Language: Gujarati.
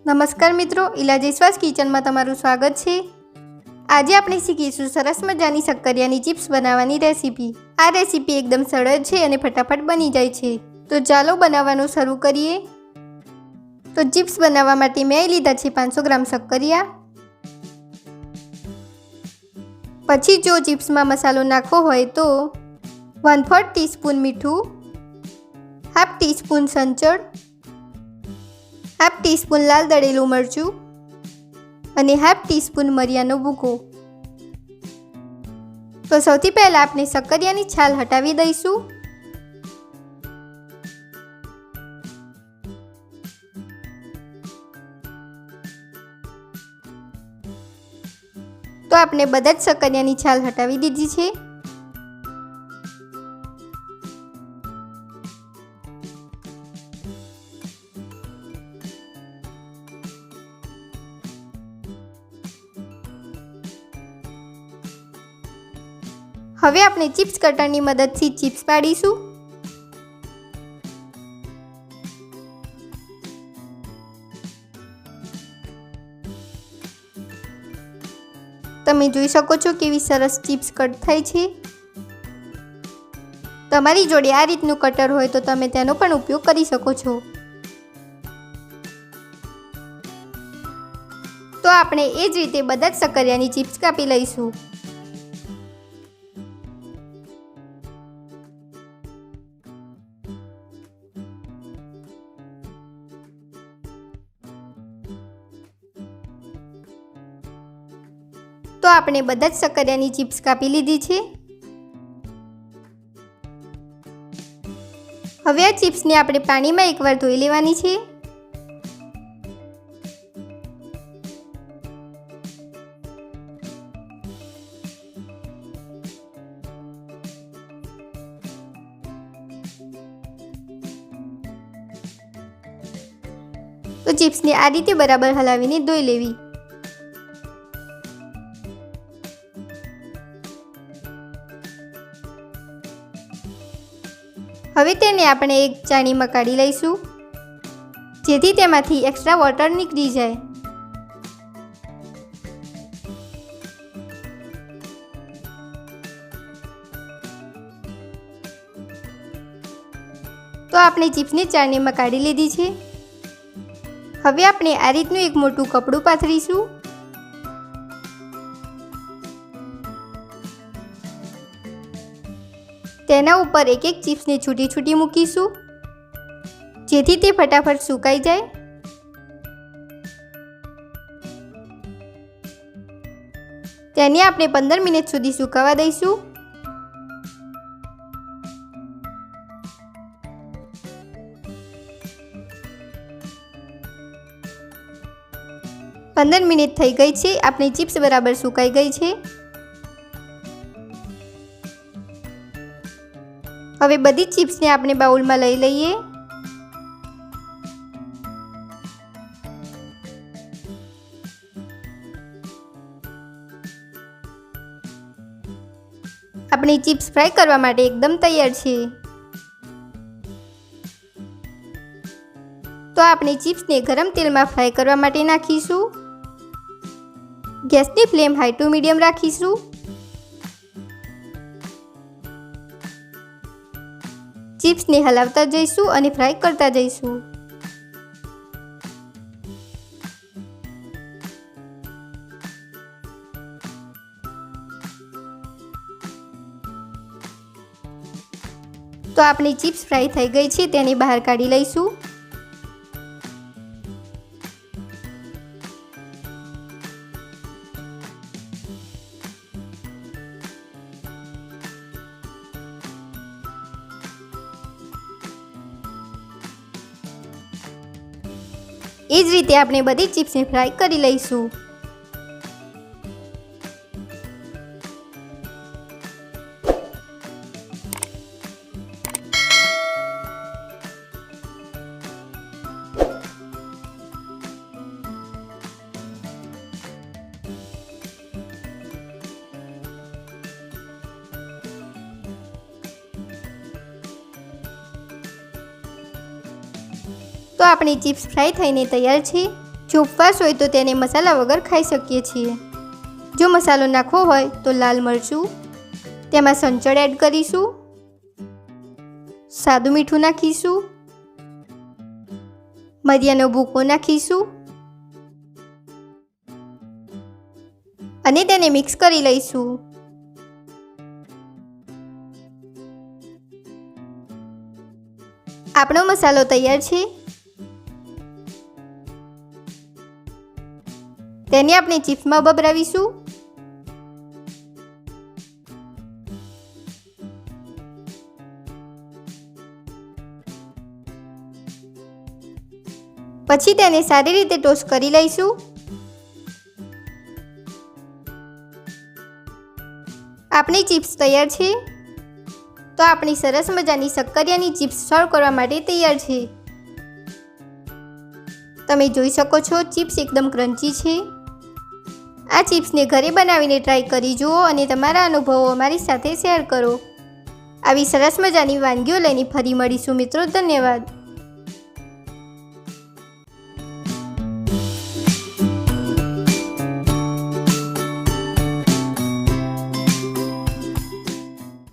નમસ્કાર મિત્રો, ઇલા જયસ્વાલ કિચનમાં તમારું સ્વાગત છે। આજે આપણે શીખીશું સરસ મજાની શક્કરિયાની ચિપ્સ બનાવવાની રેસીપી। આ રેસીપી એકદમ સરળ છે અને ફટાફટ બની જાય છે। તો ચાલો બનાવવાનું શરૂ કરીએ। તો ચિપ્સ બનાવવા માટે મેં લીધા છે 500 ગ્રામ શક્કરિયા। પછી જો ચિપ્સમાં મસાલો નાખવો હોય તો 1/4 ટીસ્પૂન મીઠું, હાફ ટીસ્પૂન સંચળ, હાફ ટીસ્પૂન લાલ દળેલું મરચું અને હાફ ટીસ્પૂન મરિયાનો ભૂકો। તો સૌથી પહેલા આપણે શક્કરિયાની છાલ હટાવી દઈશું। તો આપણે બધા જ શક્કરિયાની છાલ હટાવી દીધી છે। હવે આપણે ચિપ્સ કટરની મદદથી ચિપ્સ પાડીશું। તમે જોઈ શકો છો કેવી સરસ ચિપ્સ કટ થાય છે। તમારી જોડે આ રીતનું કટર હોય તો તમે તેનો પણ ઉપયોગ કરી શકો છો। તો આપણે એ જ રીતે બધા જ શક્કરિયાની ચિપ્સ કાપી લઈશું। તો આપણે બધા જ શક્કરિયાની ચિપ્સ કાપી લીધી છે। હવે આ ચિપ્સને આપણે પાણીમાં એકવાર ધોઈ લેવાની છે। તો ચિપ્સને આ રીતે બરાબર હલાવીને ધોઈ લેવી। હવે તેને આપણે એક ચાળણીમાં કાઢી લઈશું, જેથી તેમાંથી એક્સ્ટ્રા વોટર નીકળી જાય। તો આપણે ચિપ્સને ચાળણીમાં કાઢી લીધી છે। હવે આપણે આ રીતનું એક મોટું કપડું પાથરીશું। તેના ઉપર એક એક ચિપ્સને છૂટી છૂટી મૂકીશું, જેથી તે ફટાફટ સુકાઈ જાય। તેને આપણે 15 મિનિટ સુધી સુકાવા દઈશું। પંદર મિનિટ થઈ ગઈ છે। આપણી ચિપ્સ બરાબર સુકાઈ ગઈ છે। હવે બધી ચિપ્સને આપણે બાઉલમાં લઈ લઈએ। આપણી ચિપ્સ ફ્રાય કરવા માટે એકદમ તૈયાર છે। તો આપણે ચિપ્સને ગરમ તેલમાં ફ્રાય કરવા માટે નાખીશું। ગેસની ફ્લેમ હાઈ ટુ મીડિયમ રાખીશું। ચિપ્સને હલાવતા જઈશું અને ફ્રાય કરતા જઈશું। તો આપણી ચિપ્સ ફ્રાય થઈ ગઈ છે, તેને બહાર કાઢી લઈશું। એ જ રીતે આપણે બધી ચિપ્સને ફ્રાય કરી લઈશું। તો આપણી ચિપ્સ ફ્રાય થઈને તૈયાર છે। જો ઉપવાસ હોય તો તેને મસાલા વગર ખાઈ શકીએ છીએ. જો મસાલો નાખવો હોય તો લાલ મરચું, તેમાં સંચળ એડ કરીશું, સાદું મીઠું નાખીશું, મરિયાનો ભૂકો નાખીશું અને તેને મિક્સ કરી લઈશું. આપણો મસાલો તૈયાર છે. તેને આપણે ચિપ્સમાં ભભરાવીશું. પછી તેને સારી રીતે ટોસ્ટ કરી લઈશું. આપણી ચિપ્સ તૈયાર છે. તો આપણી સરસ મજાની શક્કરિયાની ચિપ્સ સર્વ કરવા માટે તૈયાર છે. તમે જોઈ શકો છો ચિપ્સ એકદમ ક્રન્ચી છે. આ ચિપ્સને ઘરે બનાવીને ટ્રાય કરી જુઓ અને તમારા અનુભવો અમારી સાથે શેર કરો. આવી સરસ મજાની વાનગીઓ લઈને ફરી મળીશું મિત્રો. ધન્યવાદ.